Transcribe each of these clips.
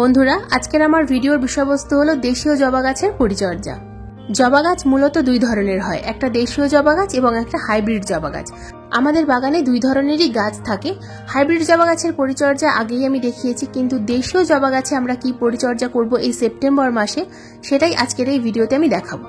বন্ধুরা, আজকের আমার ভিডিওর বিষয়বস্তু হলো দেশীয় জবা গাছের পরিচর্যা। জবা গাছ মূলত দুই ধরনের হয়, একটা দেশীয় জবা গাছ এবং একটা হাইব্রিড জবা গাছ। আমাদের বাগানে দুই ধরনেরই গাছ থাকে। হাইব্রিড জবা গাছের পরিচর্যা আগেই আমি দেখিয়েছি, কিন্তু দেশীয় জবা গাছে আমরা কি পরিচর্যা করব এই সেপ্টেম্বর মাসে, সেটাই আজকের এই ভিডিওতে আমি দেখাবো।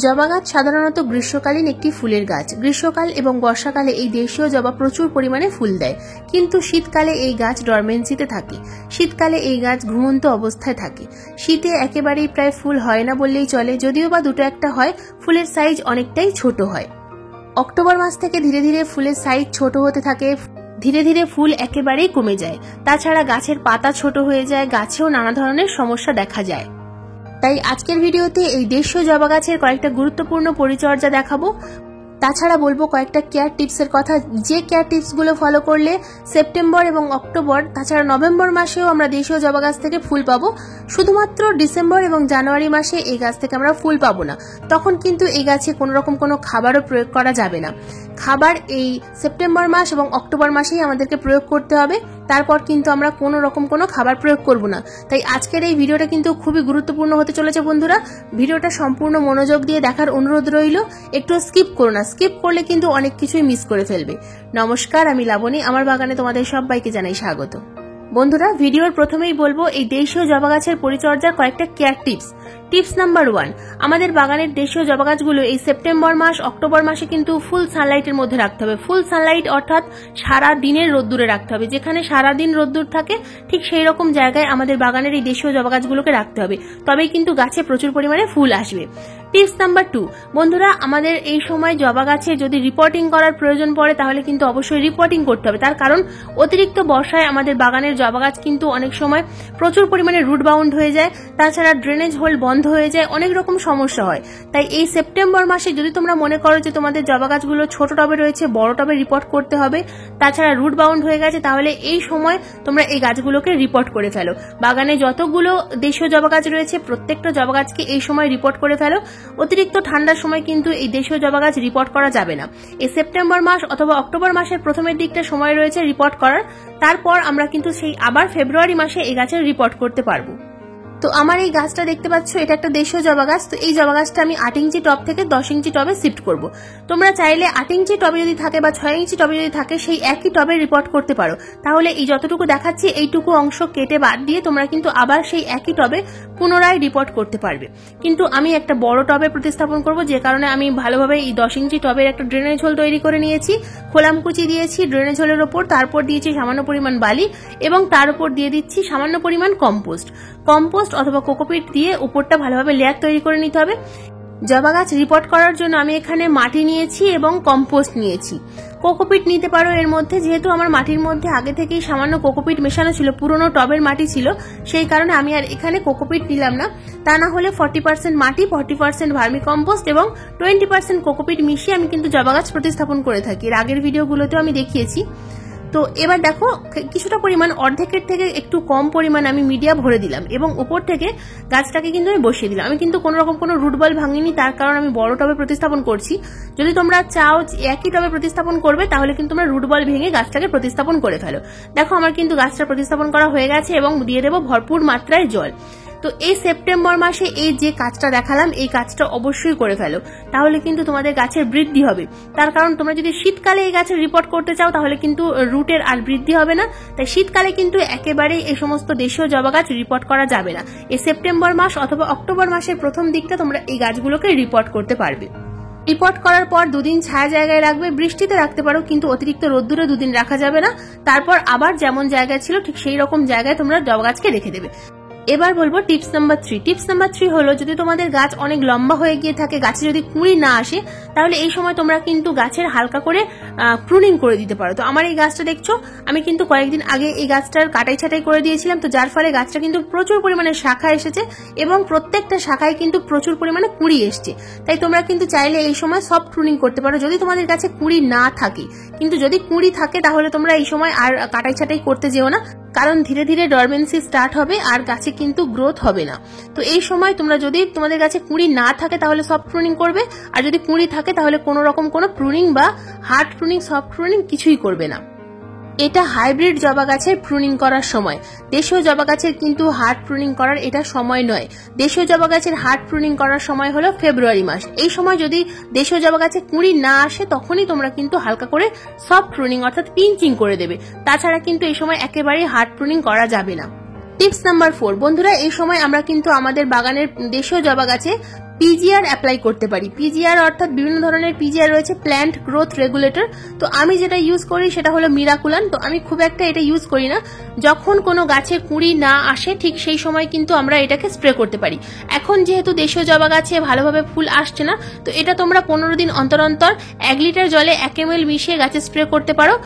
জবা গাছ সাধারণত গ্রীষ্মকালীন একটি ফুলের গাছ। গ্রীষ্মকাল এবং বর্ষাকালে এই দেশীয় জবা প্রচুর পরিমাণে ফুল দেয়, কিন্তু শীতকালে এই গাছ ডরমেন্সিতে থাকে। শীতকালে এই গাছ ঘুমন্ত অবস্থায় থাকে। শীতে একেবারেই প্রায় ফুল হয় না বললেই চলে, যদিও বা দুটো একটা হয়। ফুলের সাইজ অনেকটাই ছোট হয়। অক্টোবর মাস থেকে ধীরে ধীরে ফুলের সাইজ ছোট হতে থাকে, ধীরে ধীরে ফুল একেবারেই কমে যায়। তাছাড়া গাছের পাতা ছোট হয়ে যায়, গাছেও নানা ধরনের সমস্যা দেখা যায়। তাই আজকের ভিডিওতে এই দেশীয় জবা গাছের কয়েকটা গুরুত্বপূর্ণ পরিচর্যা দেখাবো। তাছাড়া বলবো কয়েকটা কেয়ার টিপসের কথা, যে কেয়ার টিপসগুলো ফলো করলে সেপ্টেম্বর এবং অক্টোবর, তাছাড়া নভেম্বর মাসেও আমরা দেশীয় জবা গাছ থেকে ফুল পাবো। শুধুমাত্র ডিসেম্বর এবং জানুয়ারি মাসে এই গাছ থেকে আমরা ফুল পাবো না, তখন কিন্তু এই গাছে কোনো রকম কোনো খাবারও প্রয়োগ করা যাবে না। খাবার এই সেপ্টেম্বর মাস এবং অক্টোবর মাসেই আমাদেরকে প্রয়োগ করতে হবে, তারপর কিন্তু আমরা কোনো রকম কোনো খাবার প্রয়োগ করব না। তাই আজকের এই ভিডিওটা কিন্তু খুবই গুরুত্বপূর্ণ হতে চলেছে বন্ধুরা। ভিডিওটা সম্পূর্ণ মনোযোগ দিয়ে দেখার অনুরোধ রইল, একটু স্কিপ করো না, স্কিপ করলে কিন্তু অনেক কিছুই মিস করে ফেলবে। নমস্কার, আমি লাবণী, আমার বাগানে তোমাদের সবাইকে জানাই স্বাগত। বন্ধুরা, ভিডিওর প্রথমেই বলবো এই দেশীয় জবা গাছের পরিচর্যার কয়েকটা কেয়ার টিপস। টিপস নাম্বার 1, আমাদের বাগানের দেশীয় জবা গাছগুলো এই সেপ্টেম্বর মাস অক্টোবর মাসে কিন্তু ফুল সানলাইটের মধ্যে রাখতে হবে। ফুল সানলাইট অর্থাৎ সারা দিনের রোদ্দুরে রাখতে হবে। যেখানে সারাদিন রোদ্দুর থাকে ঠিক সেই রকম জায়গায় আমাদের বাগানের এই দেশীয় জবা গাছগুলোকে রাখতে হবে, তবেই কিন্তু গাছে প্রচুর পরিমাণে ফুল আসবে। টিপস নাম্বার 2, বন্ধুরা, আমাদের এই সময় জবা গাছে যদি রিপোর্টিং করার প্রয়োজন পড়ে তাহলে কিন্তু অবশ্যই রিপোর্টিং করতে হবে। তার কারণ অতিরিক্ত বর্ষায় আমাদের বাগানের জবা গাছ কিন্তু অনেক সময় প্রচুর পরিমাণে রুট বাউন্ড হয়ে যায়, তাছাড়া ড্রেনেজ হোল বন্ধ হয়ে যায়, অনেক রকম সমস্যা হয়। তাই এই সেপ্টেম্বর মাসে যদি তোমরা মনে করো যে তোমাদের জবা গাছগুলো ছোট টবে রয়েছে, বড় টবে রিপোর্ট করতে হবে, তাছাড়া রুট বাউন্ড হয়ে গেছে, তাহলে এই সময় তোমরা এই গাছগুলোকে রিপোর্ট করে ফেলো। বাগানে যতগুলো দেশীয় জবা গাছ রয়েছে প্রত্যেকটা জবা গাছকে এই সময় রিপোর্ট করে ফেলো। অতিরিক্ত ঠান্ডার সময় কিন্তু এই দেশীয় জবা গাছ রিপোর্ট করা যাবে না। এই সেপ্টেম্বর মাস অথবা অক্টোবর মাসের প্রথমের দিকটা সময় রয়েছে রিপোর্ট করার, তারপর আমরা কিন্তু সেই আবার ফেব্রুয়ারি মাসে এই গাছের রিপোর্ট করতে পারবো। তো আমার এই গাছটা দেখতে পাচ্ছ, এটা একটা দেশীয় জবা গাছ। তো এই জবা গাছটা আমি 8 ইঞ্চি টব থেকে 10 ইঞ্চি টবে শিফট করব। তোমরা চাইলে 8 ইঞ্চি টবে যদি থাকে বা 6 ইঞ্চি টবে যদি থাকে সেই একই টবে রিপোর্ট করতে পারো। তাহলে এই যতটুকু দেখাচ্ছি এইটুকু অংশ কেটে বাদ দিয়ে তোমরা কিন্তু আবার সেই একই টবে পুনরায় রিপোর্ট করতে পারবে। কিন্তু আমি একটা বড় টবে প্রতিস্থাপন করব, যে কারণে আমি ভালোভাবে এই 10 ইঞ্চি টবের একটা ড্রেনেজ হোল তৈরি করে নিয়েছি। খোলামকুচি দিয়েছি ড্রেনেজ হোলের ওপর, তারপর দিয়েছি সামান্য পরিমাণ বালি এবং তার উপর দিয়ে দিচ্ছি সামান্য পরিমাণ কম্পোস্ট অথবা কোকোপিট দিয়ে উপরটা ভালোভাবে লেয়ার তৈরি করে নিতে হবে। জবা গাছ রিপোর্ট করার জন্য আমি এখানে মাটি নিয়েছি এবং কম্পোস্ট নিয়েছি। কোকোপিট নিতে পারো এর মধ্যে, যেহেতু আমার মাটির মধ্যে আগে থেকেই সামান্য কোকোপিট মেশানো ছিল, পুরনো টবের মাটি ছিল, সেই কারণে আমি আর এখানে কোকোপিট নিলাম না। তা না হলে 40% মাটি, 40% ভার্মি কম্পোস্ট এবং 20% কোকোপিট মিশিয়ে আমি কিন্তু জবা গাছ প্রতিস্থাপন করে থাকি। এর আগের ভিডিওগুলোতেও আমি দেখিয়েছি। তো এবার দেখো, কিছুটা পরিমাণ, অর্ধেকের থেকে একটু কম পরিমাণ আমি মিডিয়া ভরে দিলাম এবং উপর থেকে গাছটাকে কিন্তু আমি বসিয়ে দিলাম। আমি কিন্তু কোনো রকম কোনো রুট বল ভাঙিনি, তার কারণ আমি বড় টবে প্রতিস্থাপন করছি। যদি তোমরা চাও একই টবে প্রতিস্থাপন করবে তাহলে কিন্তু তোমরা রুট বল ভেঙে গাছটাকে প্রতিস্থাপন করে ফেলো। দেখো, আমার কিন্তু গাছটা প্রতিস্থাপন করা হয়ে গেছে এবং দিয়ে দেবো ভরপুর মাত্রায় জল। তো এই সেপ্টেম্বর মাসে এই যে কাজটা দেখালাম, এই কাজটা অবশ্যই করে ফেলো, তাহলে কিন্তু তোমাদের গাছের বৃদ্ধি হবে। তার কারণ তোমরা যদি শীতকালে এই গাছের রিপোর্ট করতে চাও তাহলে কিন্তু রুটের আর বৃদ্ধি হবে না। তাই শীতকালে কিন্তু একেবারেই এই সমস্ত দেশীয় জবা গাছ রিপোর্ট করা যাবে না। এই সেপ্টেম্বর মাস অথবা অক্টোবর মাসের প্রথম দিকটা তোমরা এই গাছগুলোকে রিপোর্ট করতে পারবে। রিপোর্ট করার পর 2 দিন ছায়া জায়গায় রাখবে, বৃষ্টিতে রাখতে পারো, কিন্তু অতিরিক্ত রোদ্দুরে 2 দিন রাখা যাবে না। তারপর আবার যেমন জায়গায় ছিল ঠিক সেই রকম জায়গায় তোমরা জবা গাছকে রেখে দেবে। এবার বলবো টিপস নাম্বার 3। টিপস নাম্বার 3 হলো, যদি তোমাদের গাছ অনেক লম্বা হয়ে গিয়ে থাকে, গাছে যদি কুঁড়ি না আসে, তাহলে এই সময় তোমরা কিন্তু গাছের হালকা করে প্রুনিং করে দিতে পারো। তো আমার এই গাছটা দেখছো, আমি কিন্তু কয়েকদিন আগে এই গাছটার কাটাই ছাটাই করে দিয়েছিলাম, তো যার ফলে গাছটা কিন্তু প্রচুর পরিমাণে শাখা এসেছে এবং প্রত্যেকটা শাখায় কিন্তু প্রচুর পরিমাণে কুঁড়ি এসছে। তাই তোমরা কিন্তু চাইলে এই সময় সফট প্রুনিং করতে পারো যদি তোমাদের কাছে কুঁড়ি না থাকে। কিন্তু যদি কুঁড়ি থাকে তাহলে তোমরা এই সময় আর কাটাই ছাটাই করতে যেও না, কারণ ধীরে ধীরে ডরমেন্সি স্টার্ট হবে আর গাছে কিন্তু গ্রোথ হবে না। তো এই সময় তোমরা যদি তোমাদের কাছে কুঁড়ি না থাকে তাহলে সফট প্রুনিং করবে, আর যদি কুঁড়ি থাকে তাহলে কোনো রকম কোনো প্রুনিং বা হার্ড প্রুনিং, সফট প্রুনিং কিছুই করবে না। এটা হাইব্রিড জবা গাছের প্রুনিং করার সময়। দেশীয় জবা গাছের কিন্তু হার্ড প্রুনিং করার এটা সময় নয়। দেশীয় জবা গাছের হার্ড প্রুনিং করার সময় হলো ফেব্রুয়ারি মাস। এই সময় যদি দেশীয় জবা গাছে কুঁড়ি না আসে তখনই তোমরা কিন্তু হালকা করে সফট প্রুনিং অর্থাৎ পিঞ্চিং করে দেবে। তাছাড়া কিন্তু এই সময় একেবারেই হার্ড প্রুনিং করা যাবে না। টিপস নাম্বার 4, বন্ধুরা এই সময় আমরা কিন্তু আমাদের বাগানের দেশীয় জবা গাছে পিজিআর অ্যাপ্লাই করতে পারি। পিজিআর অর্থাৎ বিভিন্ন ধরনের পিজিআর রয়েছে, প্ল্যান্ট গ্রোথ রেগুলেটর। তো আমি যেটা ইউজ করি সেটা হলো মিরাকুলান। তো আমি খুব একটা এটা ইউজ করি না। যখন কোনো গাছে কুঁড়ি না আসে ঠিক সেই সময় কিন্তু আমরা এটাকে স্প্রে করতে পারি। এখন যেহেতু দেশীয় জবা গাছে ভালোভাবে ফুল আসছে না, তো এটা তোমরা 15 দিন অন্তর অন্তর 1 লিটার জলে 1 ml মিশিয়ে গাছে স্প্রে করতে পারো।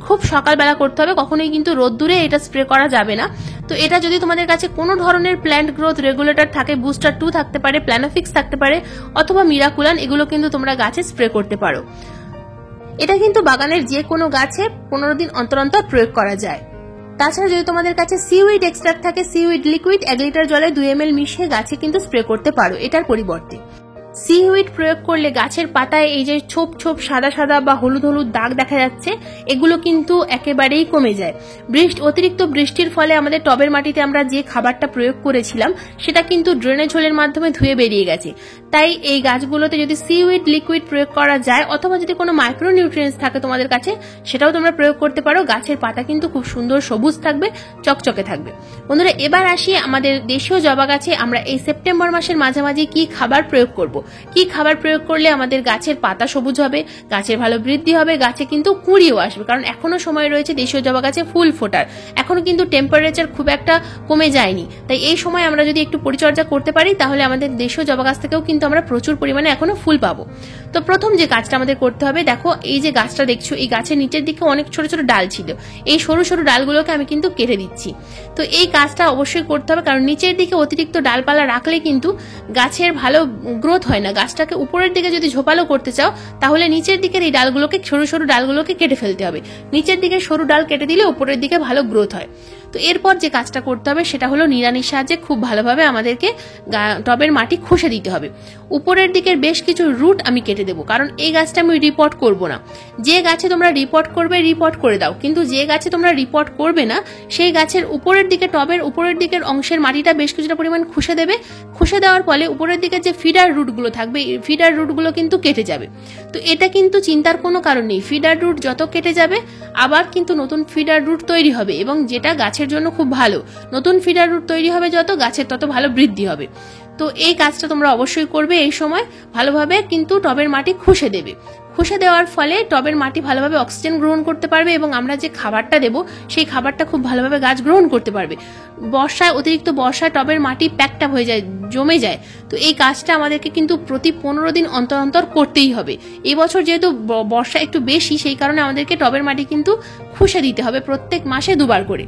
খুব সকালবেলা করতে হবে, কখনোই কিন্তু রোদ্দুরে এটা স্প্রে করা যাবে না। তো এটা যদি তোমাদের কাছে কোনো ধরনের প্ল্যান্ট গ্রোথ রেগুলেটর থাকে, বুস্টার 2 থাকতে পারে, প্ল্যানোফিক্স থাকতে পারে অথবা মিরাকুলান, এগুলো কিন্তু তোমরা গাছে স্প্রে করতে পারো। এটা কিন্তু বাগানের যে কোনো গাছে 15 দিন অন্তর অন্তর প্রয়োগ করা যায়। তাছাড়া যদি তোমাদের কাছে সিউইড এক্সট্রাক্ট থাকে, সিউইড লিকুইড 1 লিটার জলে 2 ml মিশিয়ে গাছে কিন্তু স্প্রে করতে পারো। এটার পরিবর্তে সিউইড প্রয়োগ করলে গাছের পাতায় এই যে ছোপ ছোপ সাদা সাদা বা হলুদ হলুদ দাগ দেখা যাচ্ছে, এগুলো কিন্তু একেবারেই কমে যায়। অতিরিক্ত বৃষ্টির ফলে আমাদের টবের মাটিতে আমরা যে খাবারটা প্রয়োগ করেছিলাম সেটা কিন্তু ড্রেনেজ হোলের মাধ্যমে ধুয়ে বেরিয়ে গেছে। তাই এই গাছগুলোতে যদি সিউইড লিকুইড প্রয়োগ করা যায় অথবা যদি কোনো মাইক্রো নিউট্রিয়েন্টস থাকে তোমাদের কাছে সেটাও তোমরা প্রয়োগ করতে পারো। গাছের পাতা কিন্তু খুব সুন্দর সবুজ থাকবে, চকচকে থাকবে। বন্ধুরা এবার আসি আমাদের দেশীয় জবা গাছে আমরা এই সেপ্টেম্বর মাসের মাঝামাঝি কি খাবার প্রয়োগ করব। কি খাবার প্রয়োগ করলে আমাদের গাছের পাতা সবুজ হবে, গাছের ভালো বৃদ্ধি হবে, গাছে কিন্তু কুঁড়িও আসবে। কারণ এখনো সময় রয়েছে দেশীয় জবা গাছে ফুল ফোটার, এখনো কিন্তু টেম্পারেচার খুব একটা কমে যায়নি। তাই এই সময় আমরা যদি একটু পরিচর্যা করতে পারি তাহলে আমাদের দেশীয় জবা গাছ থেকেও কিন্তু আমরা প্রচুর পরিমাণে এখনো ফুল পাবো। তো প্রথম যে কাজটা আমাদের করতে হবে, দেখো এই যে গাছটা দেখছো, এই গাছের নিচের দিকে অনেক ছোট ছোট ডাল ছিল। এই সরু সরু ডালগুলোকে আমি কিন্তু কেটে দিচ্ছি। তো এই কাজটা অবশ্যই করতে হবে, কারণ নিচের দিকে অতিরিক্ত ডালপালা রাখলে কিন্তু গাছের ভালো গ্রোথ হয় না। গাছটাকে উপরের দিকে যদি ঝোপালো করতে চাও তাহলে নিচের দিকের এই ডালগুলোকে, সরু সরু ডালগুলোকে কেটে ফেলতে হবে। নিচের দিকে সরু ডাল কেটে দিলে উপরের দিকে ভালো গ্রোথ হয়। তো এরপর যে কাজটা করতে হবে সেটা হলো নিড়ানির সাহায্যে খুব ভালোভাবে আমাদেরকে টবের মাটি খসে দিতে হবে। উপরের দিকের বেশ কিছু রুট আমি কেটে দেবো, কারণ এই গাছটা আমি রিপোর্ট করব না। যে গাছে তোমরা রিপোর্ট করবে রিপোর্ট করে দাও, কিন্তু যে গাছে তোমরা রিপোর্ট করবে না সেই গাছের উপরের দিকে, টবের উপরের দিকের অংশের মাটিটা বেশ কিছুটা পরিমাণ খুসে দেবে। খুসে দেওয়ার ফলে উপরের দিকে যে ফিডার রুটগুলো থাকবে, ফিডার রুটগুলো কিন্তু কেটে যাবে। তো এটা কিন্তু চিন্তার কোনো কারণ নেই, ফিডার রুট যত কেটে যাবে আবার কিন্তু নতুন ফিডার রুট তৈরি হবে, এবং যেটা গাছের জন্য খুব ভালো। নতুন ফিডার রুট তৈরি হবে যত, গাছের তত ভালো বৃদ্ধি হবে। তো এই কাজটা তোমরা অবশ্যই করবে। এই সময় ভালোভাবে কিন্তু টবের মাটি খুসে দেবে। খুসে দেওয়ার ফলে টবের মাটি ভালোভাবে অক্সিজেন গ্রহণ করতে পারবে এবং আমরা যে খাবারটা দেব সেই খাবারটা খুব ভালোভাবে গাছ গ্রহণ করতে পারবে। বর্ষায়, অতিরিক্ত বর্ষায় টবের মাটি প্যাকটা হয়ে যায়, জমে যায়। তো এই কাজটা আমাদেরকে কিন্তু প্রতি 15 দিন অন্তর অন্তর করতেই হবে। এই বছর যেহেতু বর্ষা একটু বেশি, সেই কারণে আমাদেরকে টবের মাটি কিন্তু খুসে দিতে হবে প্রত্যেক মাসে 2 বার করে।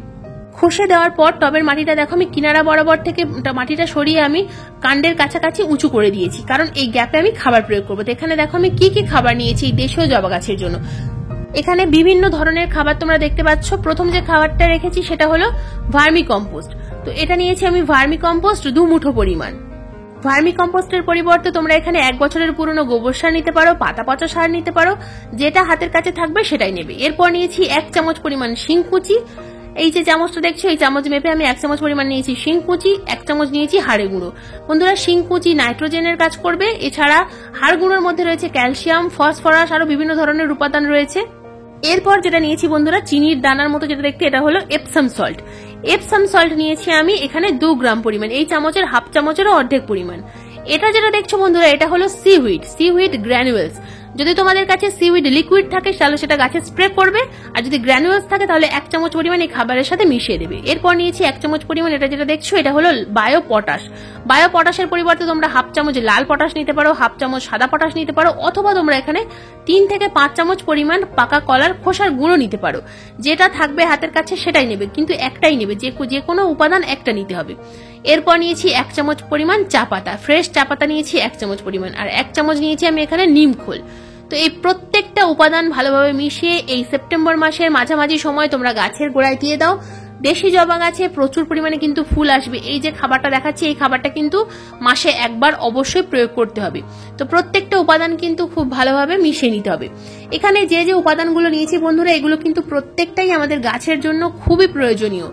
খসে দেওয়ার পর টবের মাটিটা দেখো আমি কিনারা বরাবর থেকে মাটিটা সরিয়ে আমি কাণ্ডের কাছাকাছি উঁচু করে দিয়েছি, কারণ এই গ্যাপে আমি খাবার প্রয়োগ করবো। তো এখানে দেখো আমি কি কি খাবার নিয়েছি এই দেশীয় জবা গাছের জন্য। এখানে বিভিন্ন ধরনের খাবার তোমরা দেখতে পাচ্ছ। প্রথম যে খাবারটা রেখেছি সেটা হলো ভার্মি কম্পোস্ট। তো এটা নিয়েছি আমি ভার্মি কম্পোস্ট 2 মুঠো পরিমাণ। ভার্মি কম্পোস্টের পরিবর্তে তোমরা এখানে 1 বছরের পুরনো গোবর সার নিতে পারো, পাতা পচা সার নিতে পারো, যেটা হাতের কাছে থাকবে সেটাই নেবে। এরপর নিয়েছি 1 চামচ পরিমাণ শিংকুচি। এই যে চামচটা দেখছো, এই চামচ মেপে আমি 1 চামচ পরিমাণ নিয়েছি শিংকুচি, 1 চামচ নিয়েছি হাড়ে গুঁড়ো। বন্ধুরা শিংকুচি নাইট্রোজেনের কাজ করবে, এছাড়া হাড় গুঁড়োর মধ্যে রয়েছে ক্যালসিয়াম, ফসফরাস, আরো বিভিন্ন ধরনের উপাদান রয়েছে। এরপর যেটা নিয়েছি বন্ধুরা চিনির দানার মতো যেটা দেখতে, এটা হলো এপসাম সল্ট। এপসাম সল্ট নিয়েছি আমি এখানে 2 গ্রাম পরিমাণ, এই চামচের হাফ চামচেরও অর্ধেক পরিমাণ। এটা যেটা দেখছো বন্ধুরা এটা হলো সিউইড গ্র্যানুয়েলস। যদি তোমাদের কাছে সিউইড লিকুইড থাকে তাহলে সেটা গাছে স্প্রে করবে, আর যদি গ্র্যানুয়েলস থাকে তাহলে 1 চামচ পরিমাণ এই খাবারের সাথে মিশিয়ে দেবে। এরপর নিয়েছি 1 চামচ পরিমাণ, এটা যেটা দেখছো এটা হলো বায়ো পটাশ। বায়ো পটাশের পরিবর্তে তোমরা হাফ চামচ লাল পটাশ নিতে পারো, হাফ চামচ সাদা পটাশ নিতে পারো, অথবা তোমরা এখানে 3 থেকে 5 চামচ পরিমাণ পাকা কলার খোসার গুঁড়ো নিতে পারো। যেটা থাকবে হাতের কাছে সেটাই নেবে, কিন্তু একটাই নেবে, যে কোনো উপাদান একটা নিতে হবে। এরপর নিয়েছি 1 চামচ পরিমাণ চা পাতা, ফ্রেশ চা পাতা নিয়েছি 1 চামচ পরিমাণ, আর 1 চামচ নিয়েছি আমি এখানে নিম খোল। তো এই প্রত্যেকটা উপাদান ভালোভাবে মিশিয়ে এই সেপ্টেম্বর মাসের মাঝামাঝি সময় তোমরা গাছের গোড়ায় দিয়ে দাও। দেশি জবা গাছে প্রচুর পরিমাণে কিন্তু ফুল আসবে। এই যে খাবারটা দেখাচ্ছি, এই খাবারটা কিন্তু মাসে একবার অবশ্যই প্রয়োগ করতে হবে। তো প্রত্যেকটা উপাদান কিন্তু খুব ভালোভাবে মিশিয়ে নিতে হবে। এখানে যে যে উপাদানগুলো নিয়েছি বন্ধুরা, এগুলো কিন্তু প্রত্যেকটাই আমাদের গাছের জন্য খুবই প্রয়োজনীয়।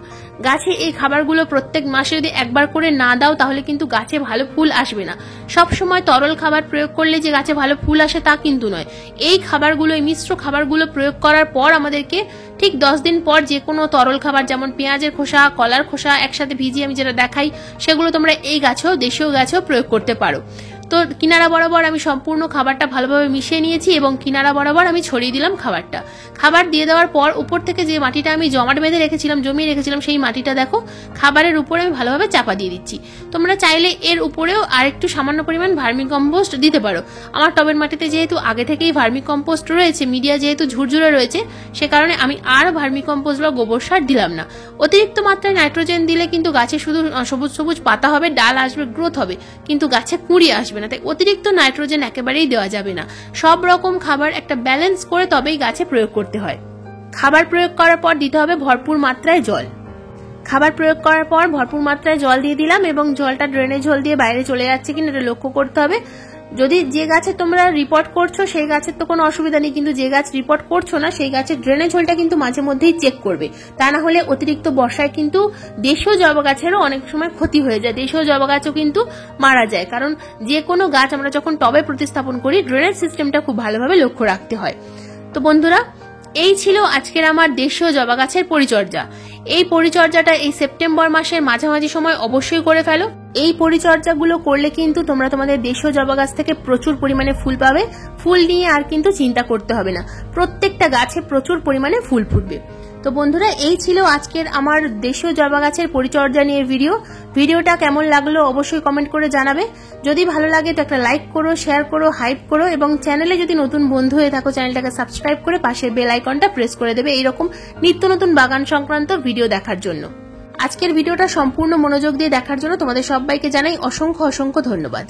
গাছে এই খাবারগুলো প্রত্যেক মাসে যদি একবার করে না দাও তাহলে কিন্তু গাছে ভালো ফুল আসবে না। সব সময় তরল খাবার প্রয়োগ করলে যে গাছে ভালো ফুল আসে তা কিন্তু নয়। এই খাবারগুলো, এই মিশ্র খাবারগুলো প্রয়োগ করার পর আমাদেরকে ঠিক 10 দিন পর যে কোনো তরল খাবার যেমন পেঁয়াজের খোসা, কলার খোসা একসাথে ভিজিয়ে আমি যেটা দেখাই, সেগুলো তোমরা এই গাছেও, দেশীয় গাছেও প্রয়োগ করতে পারো। তো কিনারা বরাবর আমি সম্পূর্ণ খাবারটা ভালোভাবে মিশিয়ে নিয়েছি এবং কিনারা বরাবর আমি ছড়িয়ে দিলাম খাবারটা। খাবার দিয়ে দেওয়ার পর উপর থেকে যে মাটিটা আমি জমাট বেঁধে রেখেছিলাম, জমিয়ে রেখেছিলাম, সেই মাটিটা দেখো খাবারের উপরে আমি ভালোভাবে চাপা দিয়ে দিচ্ছি। তোমরা চাইলে এর উপরেও আর একটু সামান্য পরিমাণ ভার্মি কম্পোস্ট দিতে পারো। আমার টবের মাটিতে যেহেতু আগে থেকেই ভার্মি কম্পোস্ট রয়েছে, মিডিয়া যেহেতু ঝুরঝুরে রয়েছে, সে কারণে আমি আর ভার্মি কম্পোস্ট বা গোবর সার দিলাম না। অতিরিক্ত মাত্রায় নাইট্রোজেন দিলে কিন্তু গাছে শুধু সবুজ সবুজ পাতা হবে, ডাল আসবে, গ্রোথ হবে, কিন্তু গাছে কুঁড়ি আসবে না। তাই অতিরিক্ত নাইট্রোজেন একেবারেই দেওয়া যাবে না। সব রকম খাবার একটা ব্যালেন্স করে তবেই গাছে প্রয়োগ করতে হয়। খাবার প্রয়োগ করার পর দিতে হবে ভরপুর মাত্রায় জল। খাবার প্রয়োগ করার পর ভরপুর মাত্রায় জল দিয়ে দিলাম এবং জলটা ড্রেনে জল দিয়ে বাইরে চলে যাচ্ছে কিনা এটা লক্ষ্য করতে হবে। যদি যে গাছে তোমরা রিপোর্ট করছো সেই গাছের তো কোনো অসুবিধা নেই, কিন্তু যে গাছ রিপোর্ট করছো না সেই গাছের ড্রেনেজ হোলটা কিন্তু মাঝে মধ্যেই চেক করবে। তা না হলে অতিরিক্ত বর্ষায় কিন্তু দেশীয় জবা গাছেরও অনেক সময় ক্ষতি হয়ে যায়, দেশীয় জবা গাছও কিন্তু মারা যায়। কারণ যে কোনো গাছ আমরা যখন টবে প্রতিস্থাপন করি, ড্রেনেজ সিস্টেমটা খুব ভালোভাবে লক্ষ্য রাখতে হয়। তো বন্ধুরা, এই ছিল আজকের আমার দেশীয় জবা গাছের পরিচর্যা। এই পরিচর্যাটা এই সেপ্টেম্বর মাসের মাঝামাঝি সময় অবশ্যই করে ফেলো। এই পরিচর্যাগুলো করলে কিন্তু তোমরা তোমাদের দেশীয় জবা গাছ থেকে প্রচুর পরিমাণে ফুল পাবে। ফুল নিয়ে আর কিন্তু চিন্তা করতে হবে না, প্রত্যেকটা গাছে প্রচুর পরিমাণে ফুল ফুটবে। তো বন্ধুরা, এই ছিল আজকের আমার দেশীয় জবা গাছের পরিচর্যা নিয়ে ভিডিওটা কেমন লাগলো অবশ্যই কমেন্ট করে জানাবে। যদি ভালো লাগে তো একটা লাইক করো, শেয়ার করো, হাইপ করো এবং চ্যানেলে যদি নতুন বন্ধু হয়ে থাকো চ্যানেলটাকে সাবস্ক্রাইব করে পাশের বেল আইকনটা প্রেস করে দেবে এইরকম নিত্য নতুন বাগান সংক্রান্ত ভিডিও দেখার জন্য। আজকের ভিডিওটা সম্পূর্ণ মনোযোগ দিয়ে দেখার জন্য তোমাদের সবাইকে জানাই অসংখ্য অসংখ্য ধন্যবাদ।